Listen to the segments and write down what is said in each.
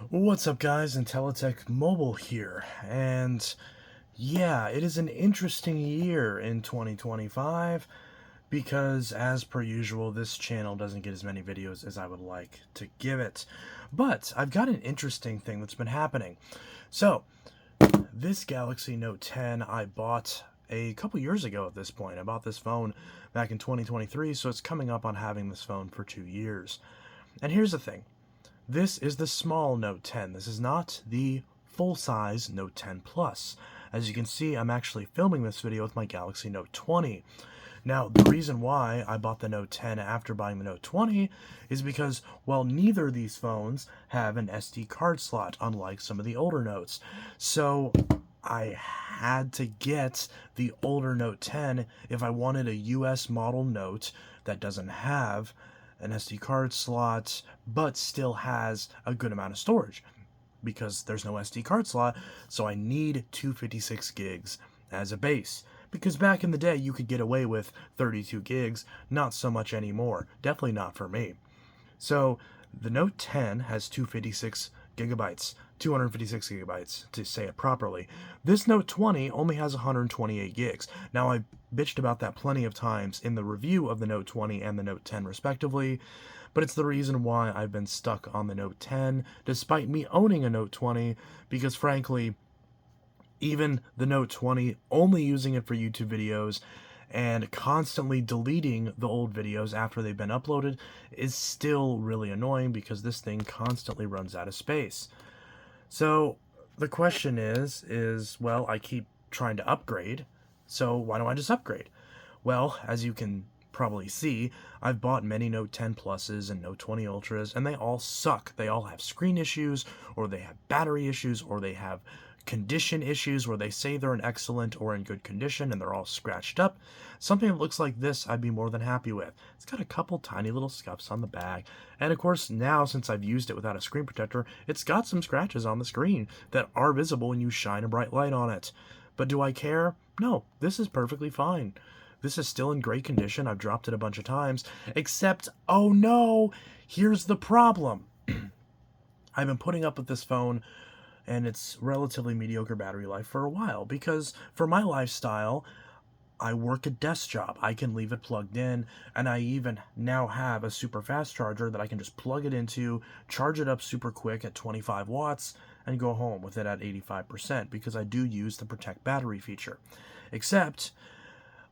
What's up, guys? Intelitech Mobile here, and yeah, it is an interesting year in 2025 because, as per usual, this channel doesn't get as many videos as I would like to give it. But I've got an interesting thing that's been happening. So, this Galaxy Note 10 I bought a couple years ago at this point. I bought this phone back in 2023, so it's coming up on having this phone for 2 years. And here's the thing. This is the small Note 10. This is not the full-size Note 10 Plus. As you can see, I'm actually filming this video with my Galaxy Note 20. Now, the reason why I bought the Note 10 after buying the Note 20 is because, well, neither of these phones have an SD card slot, unlike some of the older Notes. So I had to get the older Note 10 if I wanted a US model Note that doesn't have an SD card slot, but still has a good amount of storage. Because there's no SD card slot, so I need 256 gigs as a base. Because back in the day, you could get away with 32 gigs, not so much anymore. Definitely not for me. So the Note 10 has 256 gigabytes, 256 gigabytes to say it properly. This Note 20 only has 128 gigs. Now, I bitched about that plenty of times in the review of the Note 20 and the Note 10 respectively, but it's the reason why I've been stuck on the Note 10 despite me owning a Note 20, because frankly, even the Note 20, only using it for YouTube videos and constantly deleting the old videos after they've been uploaded is still really annoying because this thing constantly runs out of space. So the question is, well, I keep trying to upgrade, so why don't I just upgrade? Well, as you can probably see, I've bought many Note 10 Pluses and Note 20 Ultras, and they all suck. They all have screen issues, or they have battery issues, or they have condition issues where they say they're in excellent or in good condition and they're all scratched up. Something that looks like this I'd be more than happy with. It's got a couple tiny little scuffs on the back, and of course now, since I've used it without a screen protector, it's got some scratches on the screen that are visible when you shine a bright light on it. But do I care? No, this is perfectly fine. This is still in great condition. I've dropped it a bunch of times, except, oh no, here's the problem. I've been putting up with this phone and its relatively mediocre battery life for a while because for my lifestyle, I work a desk job. I can leave it plugged in, and I even now have a super fast charger that I can just plug it into, charge it up super quick at 25 watts, and go home with it at 85% because I do use the protect battery feature. Except,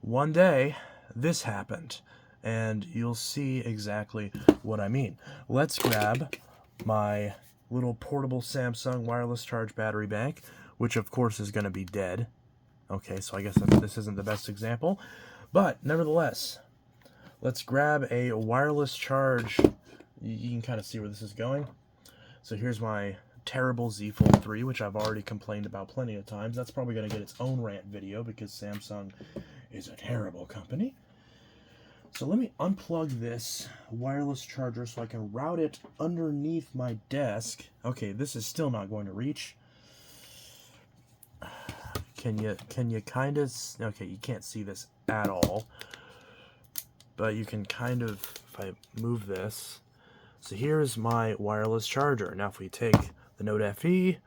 one day, this happened, and you'll see exactly what I mean. Let's grab my little portable Samsung wireless charge battery bank, which of course is going to be dead. Okay, so I guess this isn't the best example, but nevertheless, let's grab a wireless charge. You can kind of see where this is going. So here's my terrible Z Fold 3, which I've already complained about plenty of times. That's probably going to get its own rant video because Samsung is a terrible company. So let me unplug this wireless charger so I can route it underneath my desk. Okay, this is still not going to reach. Can you kind of... Okay, you can't see this at all. But you can kind of, if I move this. So here's my wireless charger. Now if we take the Note FE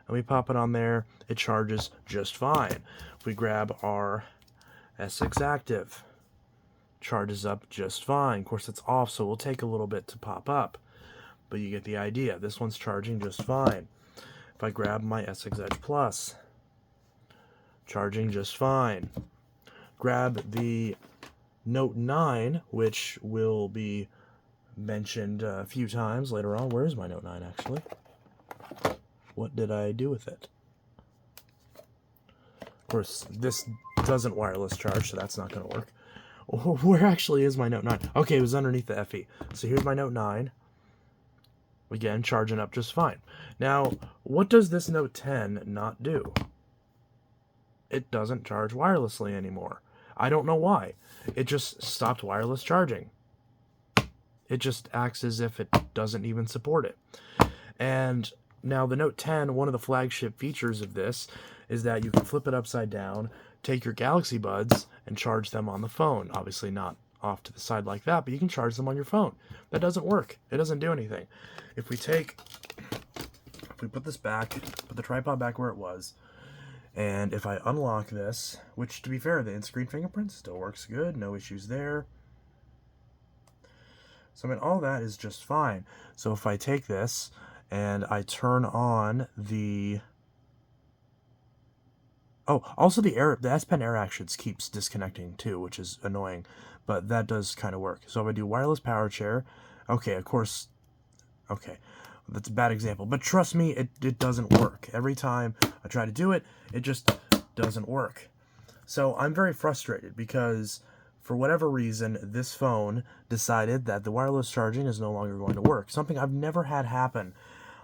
and we pop it on there, it charges just fine. If we grab our S6 Active, charges up just fine. Of course, it's off, so it will take a little bit to pop up, but you get the idea. This one's charging just fine. If I grab my S6 Edge Plus, charging just fine. Grab the Note 9, which will be mentioned a few times later on. Where is my Note 9, actually? What did I do with it? Of course, this doesn't wireless charge, so that's not going to work. Where actually is my Note 9? Okay, it was underneath the FE. So here's my Note 9. Again, charging up just fine. Now, what does this Note 10 not do? It doesn't charge wirelessly anymore. I don't know why. It just stopped wireless charging. It just acts as if it doesn't even support it. And now the Note 10, one of the flagship features of this is that you can flip it upside down, take your Galaxy Buds, and charge them on the phone. Obviously not off to the side like that, but you can charge them on your phone. That doesn't work. It doesn't do anything. If we take if we put this back, put the tripod back where it was, and if I unlock this, which to be fair, the in-screen fingerprint still works good, no issues there. So I mean, all that is just fine. So if I take this and I turn on the... Oh, also the S Pen Air Actions keeps disconnecting too, which is annoying, but that does kind of work. So if I do wireless power chair, okay, of course, okay, that's a bad example, but trust me, it doesn't work. Every time I try to do it, it just doesn't work. So I'm very frustrated because for whatever reason, this phone decided that the wireless charging is no longer going to work, something I've never had happen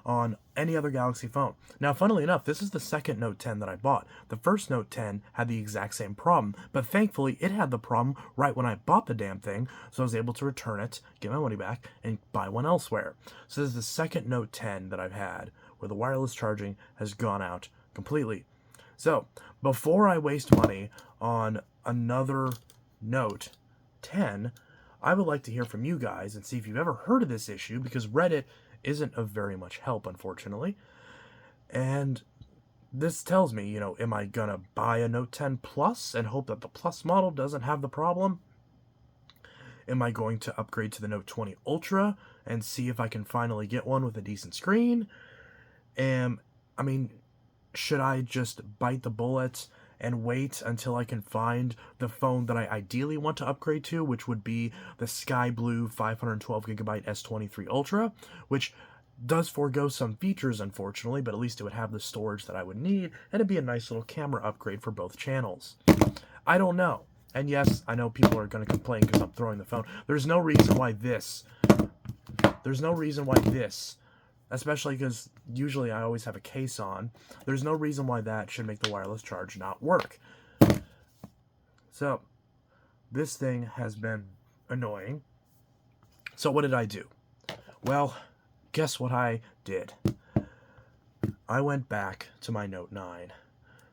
on any other Galaxy phone. Now, funnily enough, this is the second Note 10 that I bought. The first Note 10 had the exact same problem, but thankfully it had the problem right when I bought the damn thing, so I was able to return it, get my money back, and buy one elsewhere. So this is the second Note 10 that I've had where the wireless charging has gone out completely. So, before I waste money on another Note 10, I would like to hear from you guys and see if you've ever heard of this issue, because Reddit isn't of very much help, unfortunately. And this tells me, am I gonna buy a Note 10 Plus and hope that the Plus model doesn't have the problem? Am I going to upgrade to the Note 20 Ultra and see if I can finally get one with a decent screen? Should I just bite the bullet and wait until I can find the phone that I ideally want to upgrade to, which would be the sky blue 512GB S23 Ultra, which does forego some features, unfortunately, but at least it would have the storage that I would need, and it'd be a nice little camera upgrade for both channels. I don't know. And yes, I know people are going to complain because I'm throwing the phone. There's no reason why this, especially because usually I always have a case on, there's no reason why that should make the wireless charge not work. So, this thing has been annoying. So what did I do? Well, guess what I did? I went back to my Note 9.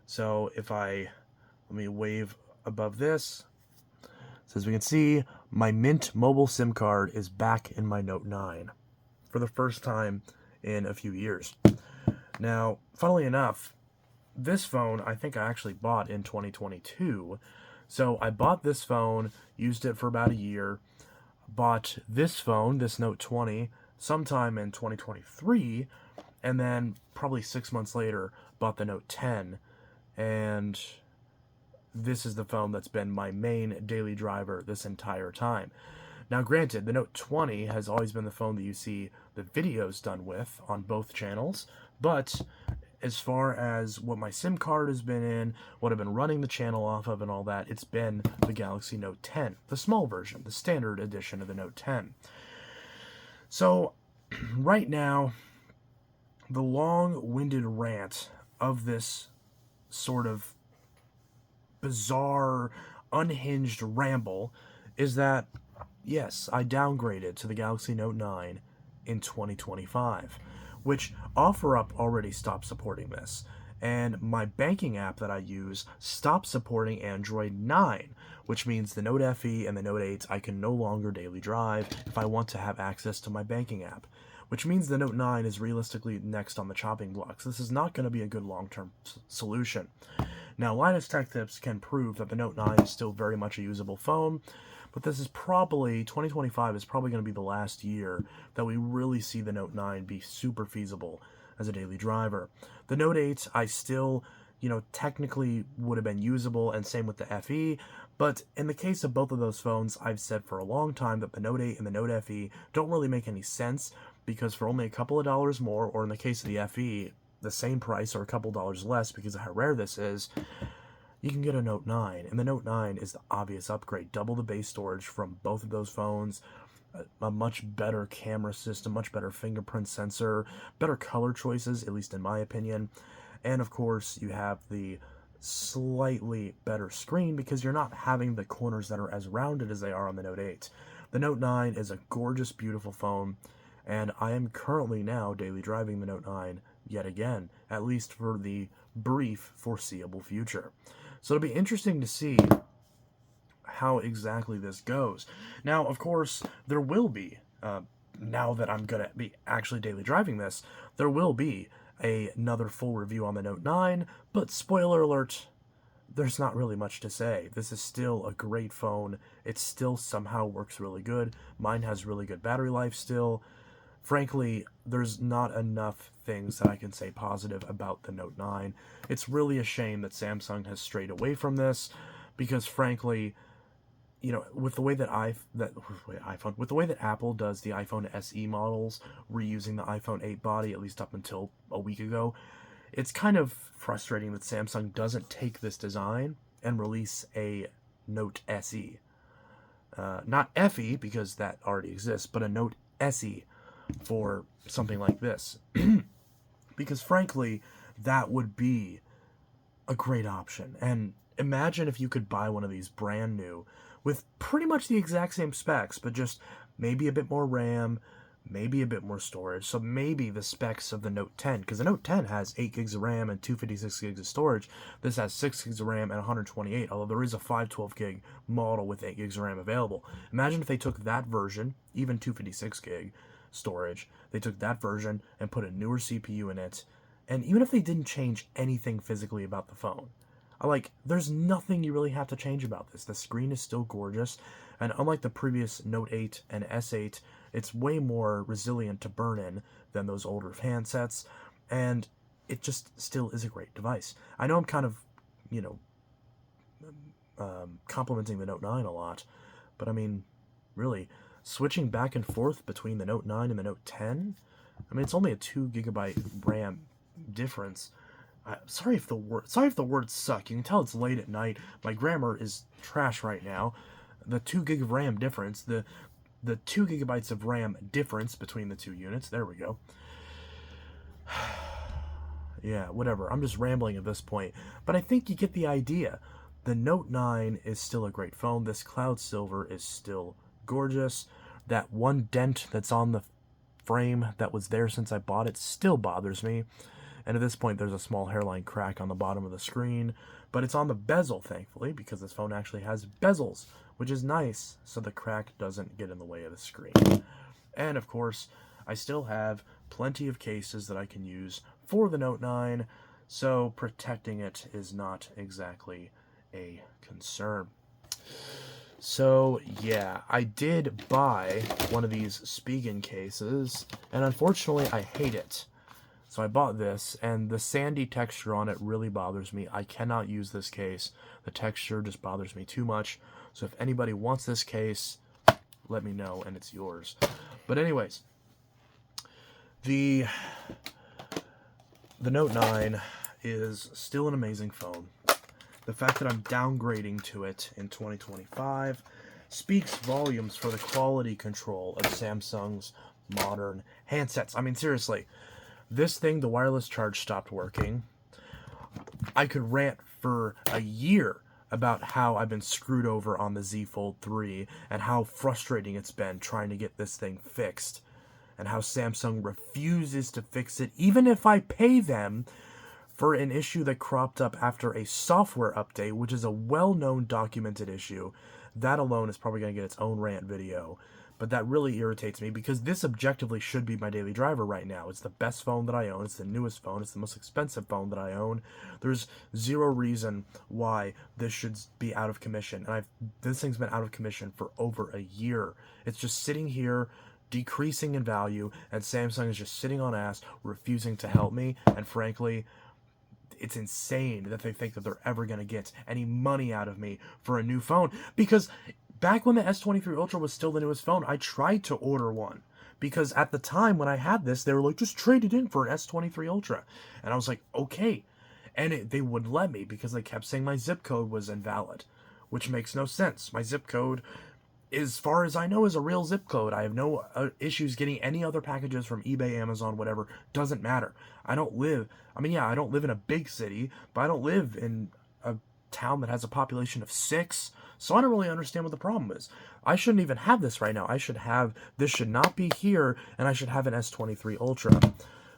So let me wave above this. So as we can see, my Mint mobile SIM card is back in my Note 9 for the first time in a few years. Now, funnily enough, this phone I think I actually bought in 2022. So I bought this phone, used it for about a year, bought this phone, this Note 20, sometime in 2023, and then probably 6 months later bought the Note 10, and this is the phone that's been my main daily driver this entire time. Now, granted, the Note 20 has always been the phone that you see the videos done with on both channels, but as far as what my SIM card has been in, what I've been running the channel off of and all that, it's been the Galaxy Note 10, the small version, the standard edition of the Note 10. So, right now, the long-winded rant of this sort of bizarre, unhinged ramble is that, yes, I downgraded to the Galaxy Note 9 in 2025, which OfferUp already stopped supporting this, and my banking app that I use stopped supporting Android 9, which means the Note FE and the Note 8 I can no longer daily drive if I want to have access to my banking app, which means the Note 9 is realistically next on the chopping blocks. This is not going to be a good long-term solution. Now, Linus Tech Tips can prove that the Note 9 is still very much a usable phone, but this is probably, 2025 is probably going to be the last year that we really see the Note 9 be super feasible as a daily driver. The Note 8, I still, technically would have been usable, and same with the FE, but in the case of both of those phones, I've said for a long time that the Note 8 and the Note FE don't really make any sense, because for only a couple of dollars more, or in the case of the FE, the same price or a couple dollars less because of how rare this is, you can get a Note 9, and the Note 9 is the obvious upgrade. Double the base storage from both of those phones, a much better camera system, much better fingerprint sensor, better color choices, at least in my opinion, and of course you have the slightly better screen because you're not having the corners that are as rounded as they are on the Note 8. The Note 9 is a gorgeous, beautiful phone, and I am currently now daily driving the Note 9 yet again, at least for the brief foreseeable future. So it'll be interesting to see how exactly this goes. Now, of course, there will be, now that I'm going to be actually daily driving this, there will be another full review on the Note 9, but spoiler alert, there's not really much to say. This is still a great phone. It still somehow works really good. Mine has really good battery life still. Frankly, there's not enough things that I can say positive about the Note 9. It's really a shame that Samsung has strayed away from this, because frankly, you know, with the way that Apple does the iPhone SE models, reusing the iPhone 8 body, at least up until a week ago, it's kind of frustrating that Samsung doesn't take this design and release a Note SE. Not FE, because that already exists, but a Note SE for something like this. Because frankly, that would be a great option. And imagine if you could buy one of these brand new with pretty much the exact same specs, but just maybe a bit more RAM, maybe a bit more storage. So maybe the specs of the Note 10, because the Note 10 has 8 gigs of RAM and 256 gigs of storage. This has 6 gigs of RAM and 128, although there is a 512 gig model with 8 gigs of RAM available. Imagine if they took that version, even 256 gig storage, they took that version and put a newer CPU in it, and even if they didn't change anything physically about the phone, there's nothing you really have to change about this. The screen is still gorgeous, and unlike the previous Note 8 and S8, it's way more resilient to burn-in than those older handsets, and it just still is a great device. I know I'm kind of, complimenting the Note 9 a lot, but I mean, really, switching back and forth between the Note 9 and the Note 10, I mean, it's only a 2 gigabyte RAM difference. Sorry if the words suck. You can tell it's late at night. My grammar is trash right now. The 2 gig of RAM difference, the 2 gigabytes of RAM difference between the two units. There we go. Yeah, whatever. I'm just rambling at this point. But I think you get the idea. The Note 9 is still a great phone. This cloud silver is still gorgeous. That one dent that's on the frame that was there since I bought it still bothers me. And at this point, there's a small hairline crack on the bottom of the screen. But it's on the bezel, thankfully, because this phone actually has bezels, which is nice, so the crack doesn't get in the way of the screen. And, of course, I still have plenty of cases that I can use for the Note 9, so protecting it is not exactly a concern. So, yeah, I did buy one of these Spigen cases, and unfortunately, I hate it. So I bought this, and the sandy texture on it really bothers me. I cannot use this case. The texture just bothers me too much. So if anybody wants this case, let me know, and it's yours. But anyways, the Note 9 is still an amazing phone. The fact that I'm downgrading to it in 2025 speaks volumes for the quality control of Samsung's modern handsets. I mean, seriously. This thing, the wireless charge stopped working. I could rant for a year about how I've been screwed over on the Z Fold 3 and how frustrating it's been trying to get this thing fixed, and how Samsung refuses to fix it even if I pay them for an issue that cropped up after a software update, which is a well-known documented issue. That alone is probably going to get its own rant video. But that really irritates me, because this objectively should be my daily driver right now. It's the best phone that I own. It's the newest phone. It's the most expensive phone that I own. There's zero reason why this should be out of commission. And this thing's been out of commission for over a year. It's just sitting here, decreasing in value, and Samsung is just sitting on ass, refusing to help me. And frankly, it's insane that they think that they're ever going to get any money out of me for a new phone, because back when the S23 Ultra was still the newest phone, I tried to order one, because at the time when I had this, they were like, just trade it in for an S23 Ultra. And I was like, okay. And they wouldn't let me, because they kept saying my zip code was invalid, which makes no sense. My zip code, as far as I know, is a real zip code. I have no issues getting any other packages from eBay, Amazon, whatever. Doesn't matter. I don't live in a big city, but I don't live in a town that has a population of 6. So I don't really understand what the problem is. I shouldn't even have this right now. This should not be here, and I should have an S23 Ultra.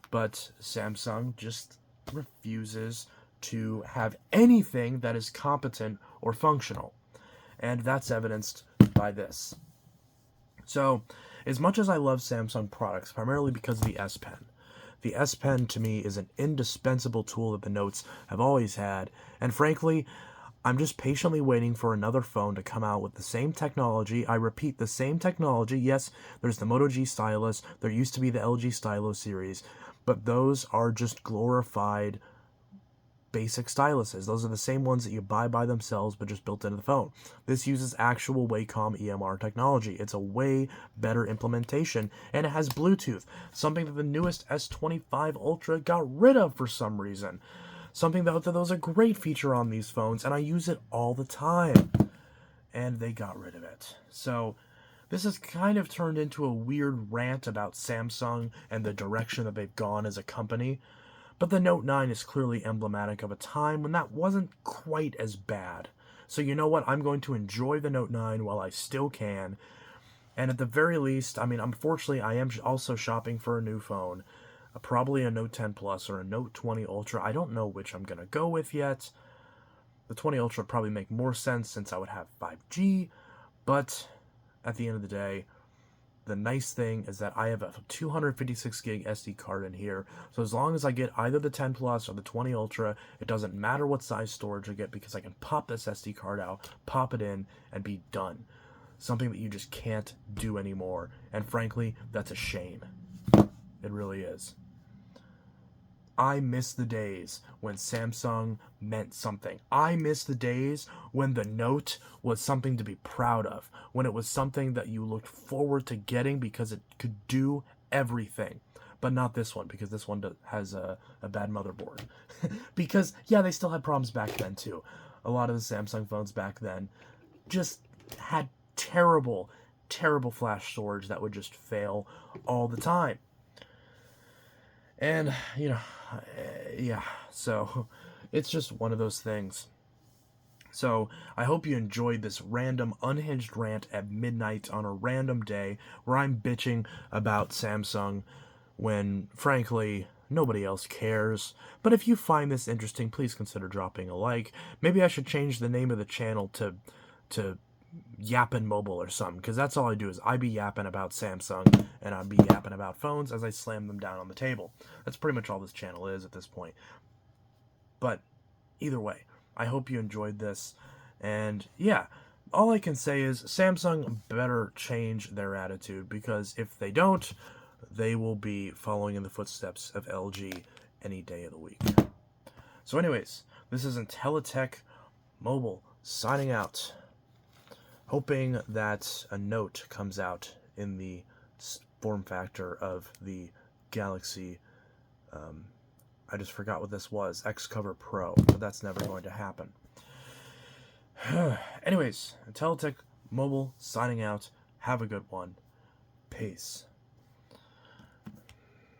But Samsung just refuses to have anything that is competent or functional. And that's evidenced by this. So, as much as I love Samsung products, primarily because of the S Pen, The S Pen to me is an indispensable tool that the Notes have always had, and frankly, I'm just patiently waiting for another phone to come out with the same technology. I repeat, the same technology. Yes, there's the Moto G stylus, there used to be the LG Stylo series, but those are just glorified basic styluses. Those are the same ones that you buy by themselves, but just built into the phone. This uses actual Wacom EMR technology. It's a way better implementation, and it has Bluetooth, something that the newest S25 Ultra got rid of for some reason. Something that was a great feature on these phones, and I use it all the time. And they got rid of it. So this has kind of turned into a weird rant about Samsung and the direction that they've gone as a company. But the Note 9 is clearly emblematic of a time when that wasn't quite as bad. So you know what? I'm going to enjoy the Note 9 while I still can. And at the very least, I mean, unfortunately, I am also shopping for a new phone. Probably a Note 10 Plus or a Note 20 Ultra. I don't know which I'm going to go with yet. The 20 Ultra would probably make more sense since I would have 5G. But at the end of the day, the nice thing is that I have a 256 gig SD card in here, so as long as I get either the 10 Plus or the 20 Ultra, it doesn't matter what size storage I get because I can pop this SD card out, pop it in, and be done. Something that you just can't do anymore, and frankly, that's a shame. It really is. I miss the days when Samsung meant something. I miss the days when the Note was something to be proud of, when it was something that you looked forward to getting because it could do everything. But not this one, because this one has a bad motherboard. Because, yeah, they still had problems back then, too. A lot of the Samsung phones back then just had terrible, terrible flash storage that would just fail all the time. And, you know, yeah, so it's just one of those things. So I hope you enjoyed this random unhinged rant at midnight on a random day where I'm bitching about Samsung when, frankly, nobody else cares. But if you find this interesting, please consider dropping a like. Maybe I should change the name of the channel to Yappin' Mobile or something, because that's all I do is I be yapping about Samsung and I be yapping about phones as I slam them down on the table. That's pretty much all this channel is at this point. But either way, I hope you enjoyed this, and yeah, all I can say is Samsung better change their attitude, because if they don't, they will be following in the footsteps of LG any day of the week. So anyways, this is IntelliTech Mobile signing out, hoping that a Note comes out in the form factor of the Galaxy, I just forgot what this was, Xcover Pro, but that's never going to happen. Anyways, IntelliTech Mobile signing out. Have a good one. Peace.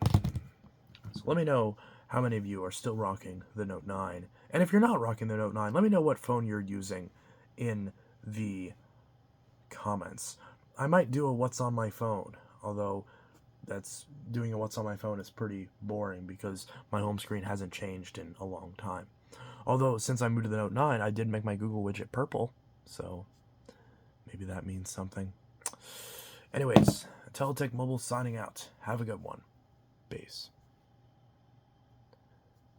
So let me know how many of you are still rocking the Note 9. And if you're not rocking the Note 9, let me know what phone you're using in the comments. I might do a what's on my phone, although doing a what's on my phone is pretty boring because my home screen hasn't changed in a long time. Although since I moved to the Note 9, I did make my Google widget purple, so maybe that means something. Anyways, IntelliTech Mobile signing out. Have a good one. Peace.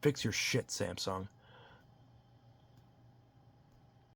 Fix your shit, Samsung.